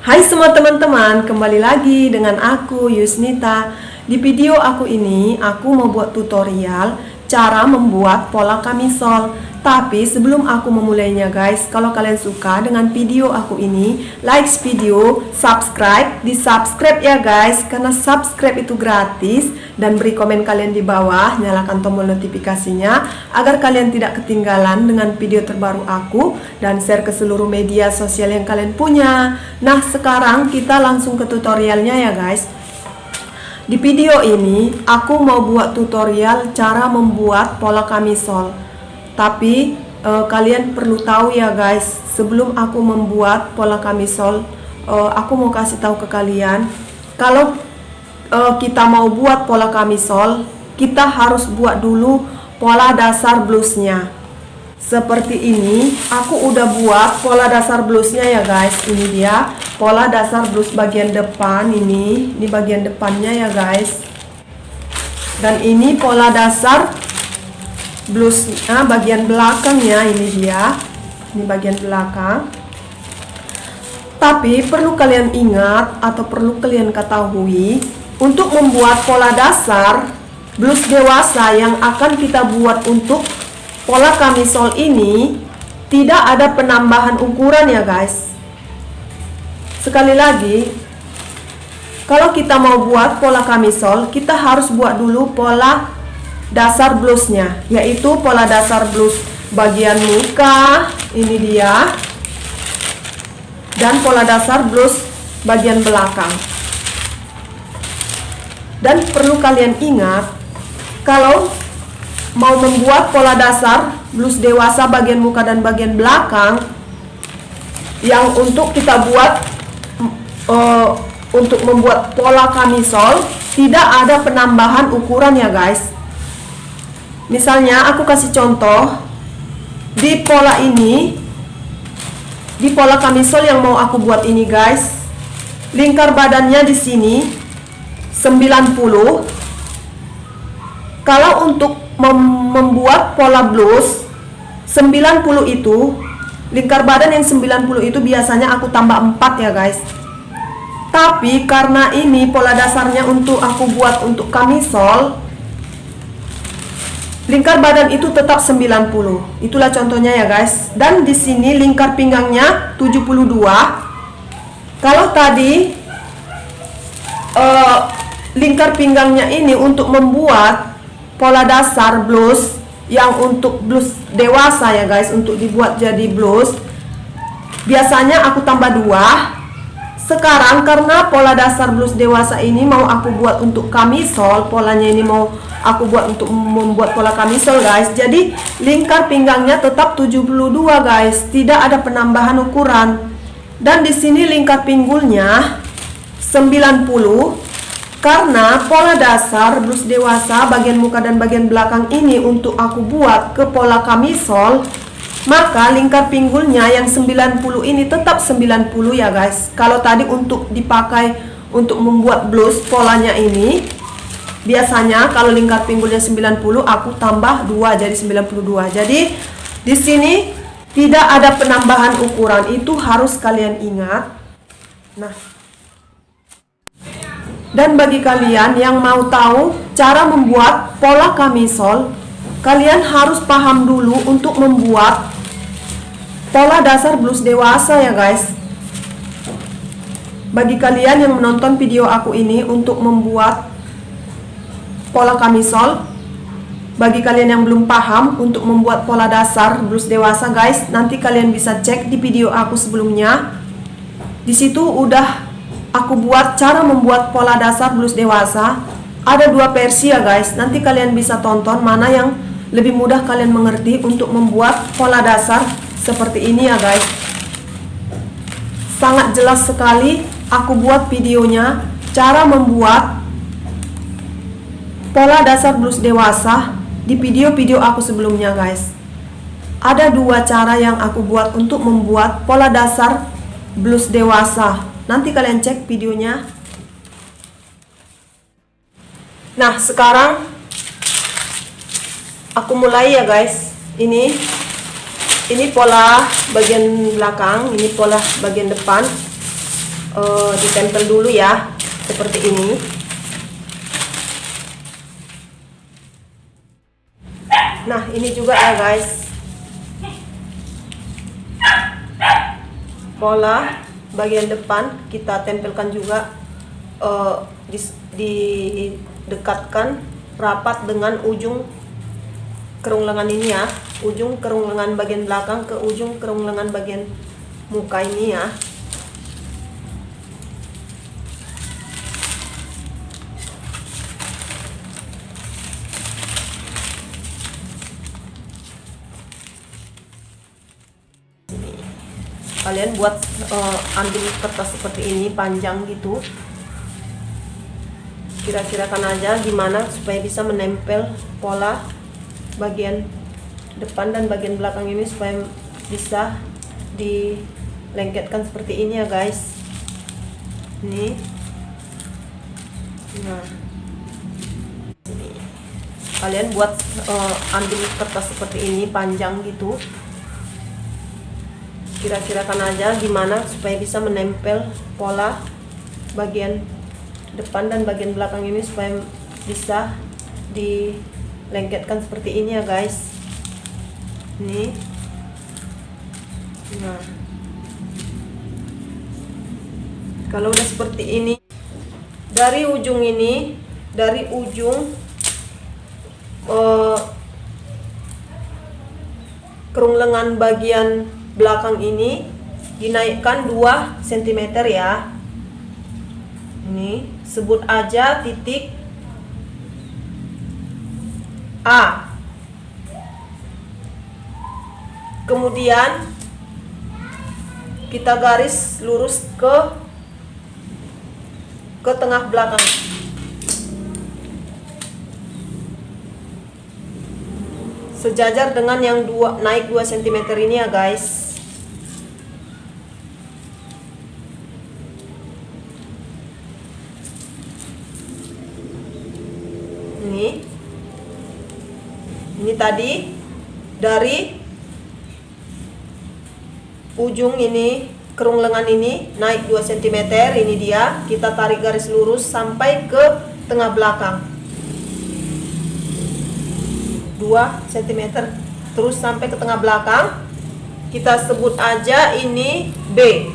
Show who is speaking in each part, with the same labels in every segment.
Speaker 1: Hai semua teman-teman, kembali lagi dengan aku Yusnita. Di video aku ini, aku mau buat tutorial cara membuat pola camisole. Tapi sebelum aku memulainya guys, kalau kalian suka dengan video aku ini, like video, subscribe, di subscribe ya guys, karena subscribe itu gratis. Dan beri komen kalian di bawah, nyalakan tombol notifikasinya agar kalian tidak ketinggalan dengan video terbaru aku, dan share ke seluruh media sosial yang kalian punya. Nah sekarang kita langsung ke tutorialnya ya guys. Di video ini aku mau buat tutorial cara membuat pola camisole. Tapi kalian perlu tahu ya guys, sebelum aku membuat pola camisole, aku mau kasih tahu ke kalian kalau kita mau buat pola camisole, kita harus buat dulu pola dasar blusnya. Seperti ini, aku udah buat pola dasar blusnya ya guys. Ini dia pola dasar blus bagian depan, ini bagian depannya ya guys. Dan ini pola dasar blusnya bagian belakangnya, ini dia. Ini bagian belakang. Tapi perlu kalian ingat atau perlu kalian ketahui, untuk membuat pola dasar blus dewasa yang akan kita buat untuk pola camisole ini, tidak ada penambahan ukuran ya guys. Sekali lagi, kalau kita mau buat pola camisole, kita harus buat dulu pola dasar blusnya, yaitu pola dasar blus bagian muka, ini dia, dan pola dasar blus bagian belakang. Dan perlu kalian ingat, kalau mau membuat pola dasar blus dewasa bagian muka dan bagian belakang, yang untuk kita buat untuk membuat pola camisole, tidak ada penambahan ukuran ya guys. Misalnya aku kasih contoh di pola ini, di pola camisole yang mau aku buat ini guys, lingkar badannya di sini 90. Kalau untuk membuat pola blus 90 itu, lingkar badan yang 90 itu biasanya aku tambah 4 ya guys. Tapi karena ini pola dasarnya untuk aku buat untuk camisole, lingkar badan itu tetap 90. Itulah contohnya ya guys. Dan di sini lingkar pinggangnya 72. Kalau tadi lingkar pinggangnya ini untuk membuat pola dasar blus yang untuk blus dewasa ya guys, untuk dibuat jadi blus, biasanya aku tambah 2. Sekarang karena pola dasar blus dewasa ini mau aku buat untuk camisole, polanya ini mau aku buat untuk membuat pola camisole guys, jadi lingkar pinggangnya tetap 72 guys, tidak ada penambahan ukuran. Dan di sini lingkar pinggulnya 90. Karena pola dasar blus dewasa bagian muka dan bagian belakang ini untuk aku buat ke pola camisole, maka lingkar pinggulnya yang 90 ini tetap 90 ya guys. Kalau tadi untuk dipakai untuk membuat blus polanya ini, biasanya kalau lingkar pinggulnya 90 aku tambah 2 jadi 92. Jadi di sini tidak ada penambahan ukuran, itu harus kalian ingat. Nah, dan bagi kalian yang mau tahu cara membuat pola camisole, kalian harus paham dulu untuk membuat pola dasar blus dewasa ya guys. Bagi kalian yang menonton video aku ini untuk membuat pola camisole, bagi kalian yang belum paham untuk membuat pola dasar blus dewasa guys, nanti kalian bisa cek di video aku sebelumnya. Di situ udah aku buat cara membuat pola dasar blus dewasa. Ada 2 versi ya guys. Nanti kalian bisa tonton mana yang lebih mudah kalian mengerti untuk membuat pola dasar seperti ini ya guys. Sangat jelas sekali aku buat videonya cara membuat pola dasar blus dewasa di video-video aku sebelumnya guys. Ada 2 cara yang aku buat untuk membuat pola dasar blus dewasa. Nanti kalian cek videonya. Nah sekarang aku mulai ya guys. Ini pola bagian belakang, ini pola bagian depan. ditempel dulu ya, seperti ini. Nah, ini juga ya guys, pola bagian depan kita tempelkan juga, didekatkan rapat dengan ujung kerung lengan ini ya, ujung kerung lengan bagian belakang ke ujung kerung lengan bagian muka ini ya. Kalian buat ambil kertas seperti ini panjang gitu, kira-kirakan aja gimana supaya bisa menempel pola bagian depan dan bagian belakang ini supaya bisa dilengketkan seperti ini ya guys. Ini nah, kalian buat ambil kertas seperti ini panjang gitu, kira-kirakan aja gimana supaya bisa menempel pola bagian depan dan bagian belakang ini supaya bisa dilengketkan seperti ini ya guys. Ini nah, kalau udah seperti ini, dari ujung ini, dari ujung kerung lengan bagian belakang ini dinaikkan 2 cm ya. Ini sebut aja titik A. Kemudian kita garis lurus ke tengah belakang. Sejajar dengan yang naik 2 cm ini ya guys. Ini tadi dari ujung ini kerung lengan ini naik 2 cm, ini dia, kita tarik garis lurus sampai ke tengah belakang 2 cm, terus sampai ke tengah belakang. Kita sebut aja ini B.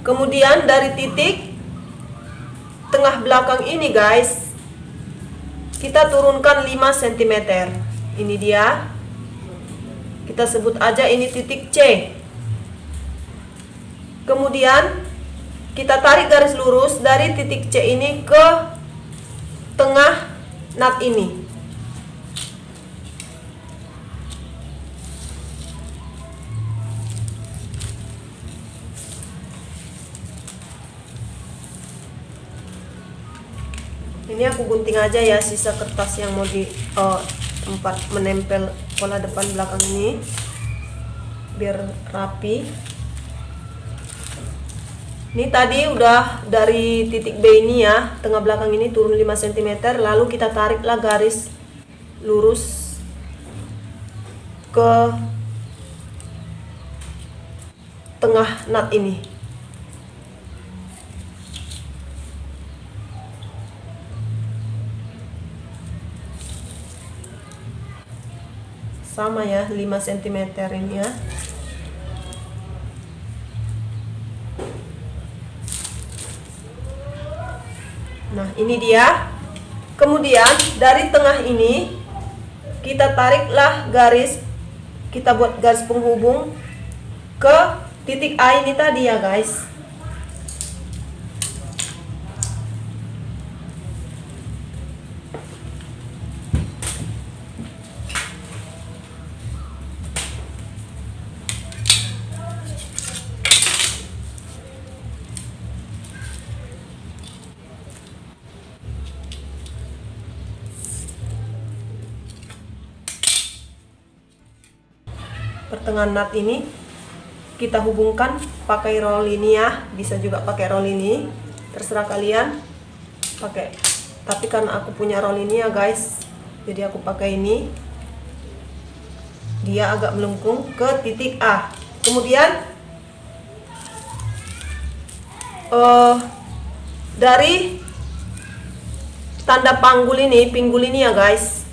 Speaker 1: Kemudian dari titik tengah belakang ini guys, kita turunkan 5 cm. Ini dia, kita sebut aja ini titik C. Kemudian kita tarik garis lurus dari titik C ini ke tengah nut ini. Ini aku gunting aja ya sisa kertas yang mau di tempat menempel pola depan belakang ini biar rapi. Ini tadi udah dari titik B ini ya, tengah belakang ini turun 5 cm, lalu kita tariklah garis lurus ke tengah nut ini. Sama ya, 5 cm ini ya. Nah, ini dia. Kemudian dari tengah ini kita tariklah garis, kita buat garis penghubung ke titik A ini tadi ya guys. Pertengahan nut ini kita hubungkan pakai roll ini ya, bisa juga pakai roll ini, terserah kalian pakai. Tapi karena aku punya roll ini ya guys, jadi aku pakai ini. Dia agak melengkung ke titik A. Kemudian dari tanda pinggul ini ya guys,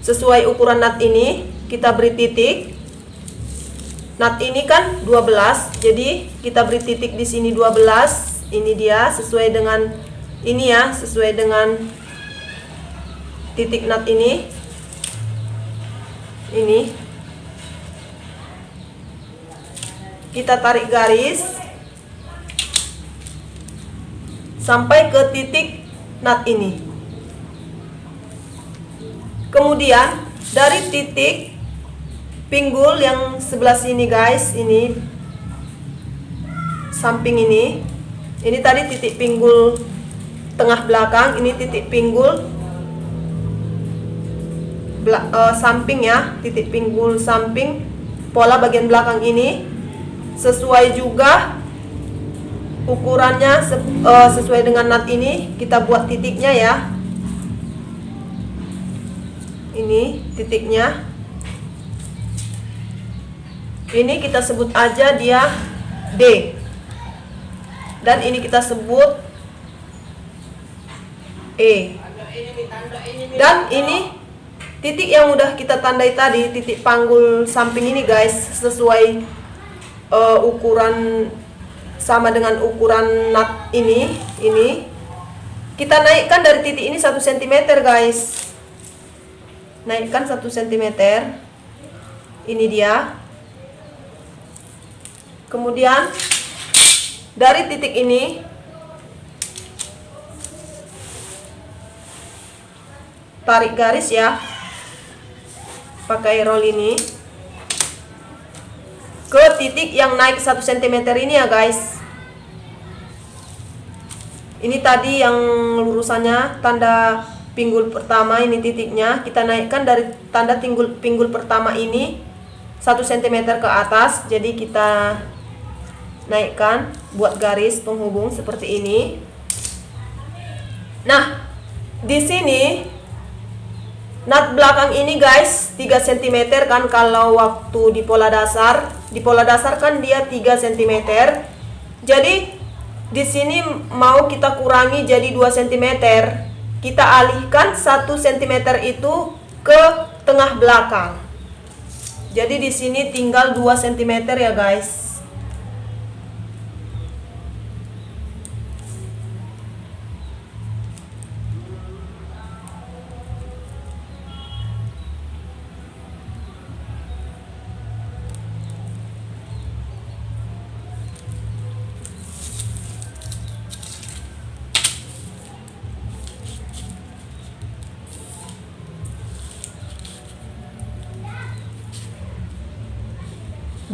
Speaker 1: sesuai ukuran nut ini kita beri titik. Nut ini kan 12, jadi kita beri titik di sini 12. Ini dia sesuai dengan ini ya, sesuai dengan titik nut ini. Ini kita tarik garis sampai ke titik nut ini. Kemudian dari titik pinggul yang sebelah sini guys, ini samping ini tadi titik pinggul tengah belakang, ini titik pinggul samping ya, titik pinggul samping pola bagian belakang ini sesuai juga ukurannya, sesuai dengan nut ini kita buat titiknya ya. Ini titiknya. Ini kita sebut aja dia D. Dan ini kita sebut E. Dan ini titik yang udah kita tandai tadi, titik panggul samping ini guys, sesuai ukuran, sama dengan ukuran nut ini. Kita naikkan dari titik ini 1 cm guys. Naikkan 1 cm. Ini dia. Kemudian dari titik ini tarik garis ya, pakai roll ini ke titik yang naik 1 cm ini ya guys. Ini tadi yang lurusannya tanda pinggul pertama, ini titiknya kita naikkan dari tanda pinggul pertama ini 1 cm ke atas. Jadi kita naikkan, buat garis penghubung seperti ini. Nah, di sini nut belakang ini guys 3 cm kan, kalau waktu di pola dasar kan dia 3 cm. Jadi di sini mau kita kurangi jadi 2 cm. Kita alihkan 1 cm itu ke tengah belakang. Jadi di sini tinggal 2 cm ya guys.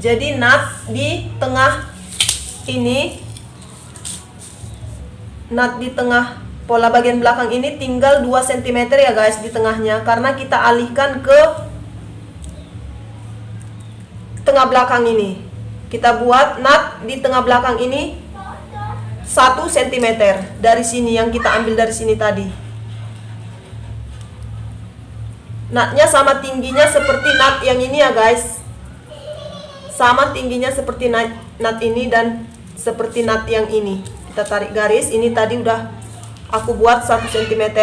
Speaker 1: Jadi nut di tengah ini, nut di tengah pola bagian belakang ini tinggal 2 cm ya guys di tengahnya, karena kita alihkan ke tengah belakang ini. Kita buat nut di tengah belakang ini 1 cm dari sini, yang kita ambil dari sini tadi. Nutnya sama tingginya seperti nut yang ini ya guys. Sama tingginya seperti nut ini dan seperti nut yang ini. Kita tarik garis. Ini tadi udah aku buat 1 cm.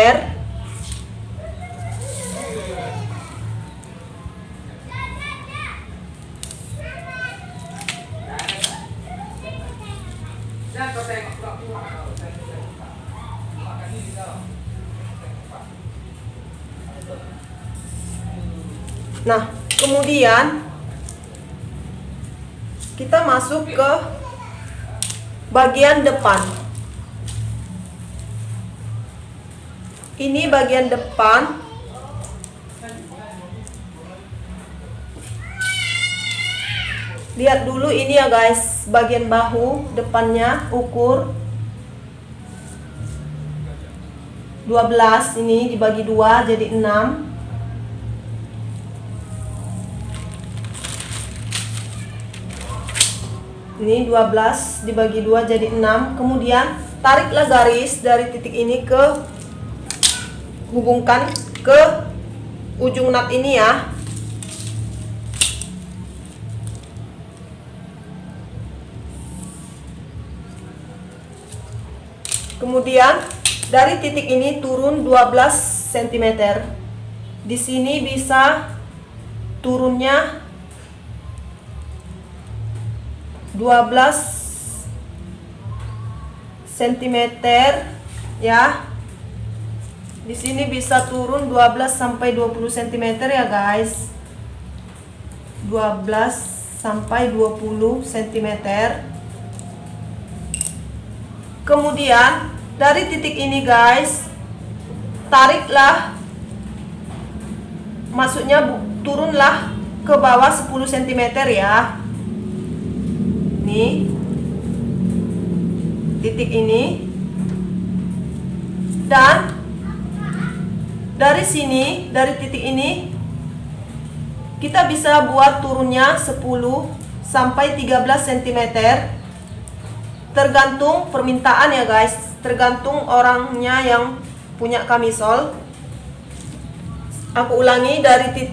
Speaker 1: Nah, kemudian kita masuk ke bagian depan. Ini bagian depan. Lihat dulu ini ya guys, bagian bahu depannya ukur 12, ini dibagi 2 jadi 6. Ini 12 dibagi 2 jadi 6. Kemudian tariklah garis dari titik ini ke, hubungkan ke ujung nut ini ya. Kemudian dari titik ini turun 12 cm. Di sini bisa turunnya 12 cm ya. Di sini bisa turun 12 sampai 20 cm ya guys. 12 sampai 20 cm. Kemudian dari titik ini guys, tariklah, maksudnya turunlah ke bawah 10 cm ya. Nih, titik ini. Dan dari sini, dari titik ini kita bisa buat turunnya 10 sampai 13 cm. Tergantung permintaan ya guys, tergantung orangnya yang punya kamisol. Aku ulangi,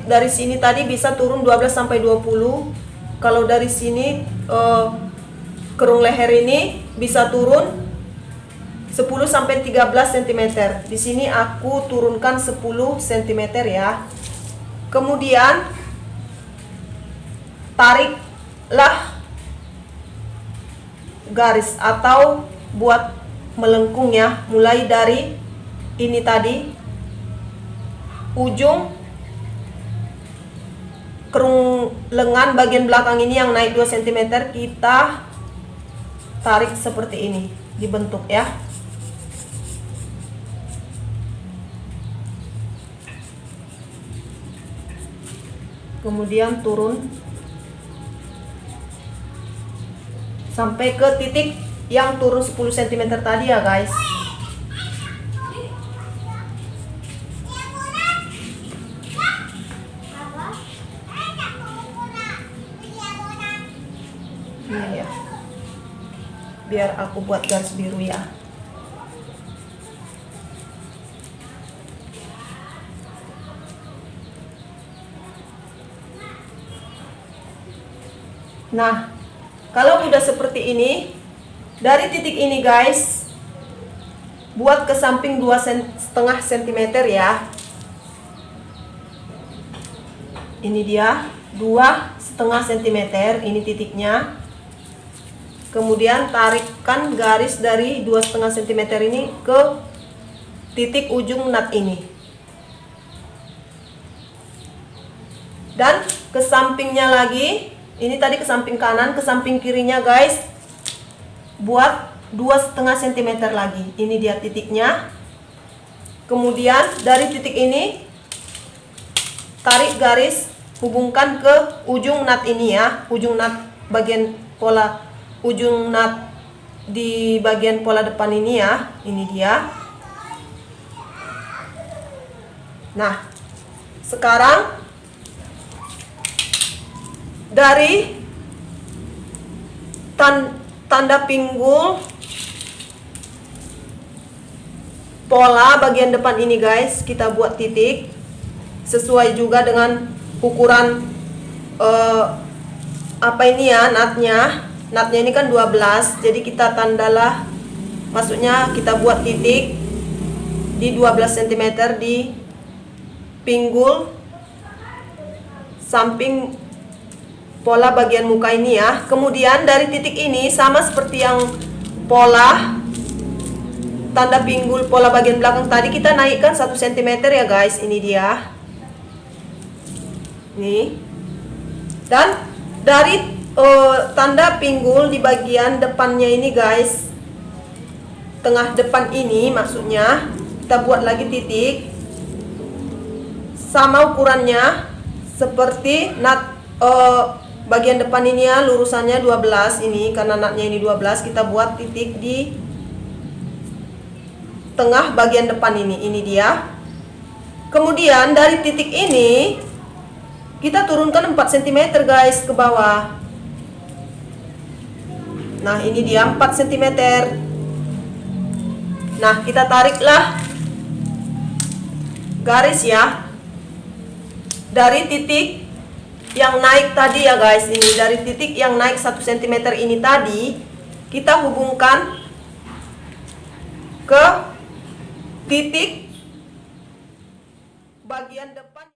Speaker 1: dari sini tadi bisa turun 12 sampai 20. Kalau dari sini kerung leher ini bisa turun 10 sampai 13 cm. Di sini aku turunkan 10 cm ya. Kemudian tariklah garis atau buat melengkung ya, mulai dari ini tadi, ujung kerung lengan bagian belakang ini yang naik 2 cm, kita tarik seperti ini, dibentuk ya. Kemudian turun sampai ke titik yang turun 10 cm tadi ya guys. Ini ya, biar aku buat garis biru ya. Nah, kalau udah seperti ini, dari titik ini guys, buat ke samping 2,5 cm ya. Ini dia 2,5 cm, ini titiknya. Kemudian tarikkan garis dari 2,5 cm ini ke titik ujung nut ini. Dan ke sampingnya lagi, ini tadi ke samping kanan, ke samping kirinya guys, buat 2,5 cm lagi. Ini dia titiknya. Kemudian dari titik ini tarik garis, hubungkan ke ujung nut ini ya, ujung nut bagian pola, ujung nut di bagian pola depan ini ya. Ini dia. Nah, sekarang dari tanda pinggul pola bagian depan ini guys, kita buat titik sesuai juga dengan ukuran apa ini ya, nutnya ini kan 12, jadi kita tandalah, maksudnya kita buat titik di 12 cm di pinggul samping pola bagian muka ini ya. Kemudian dari titik ini sama seperti yang pola tanda pinggul pola bagian belakang tadi, kita naikkan 1 cm ya guys. Ini dia nih. Dan dari tanda pinggul di bagian depannya ini guys, tengah depan ini maksudnya, kita buat lagi titik sama ukurannya seperti nut bagian depan ini ya, lurusannya 12 ini, karena nutnya ini 12, kita buat titik di tengah bagian depan ini dia. Kemudian dari titik ini kita turunkan 4 cm guys ke bawah. Nah, ini dia 4 cm. Nah, kita tariklah garis ya dari titik yang naik tadi ya guys. Ini dari titik yang naik 1 cm ini tadi, kita hubungkan ke titik bagian depan.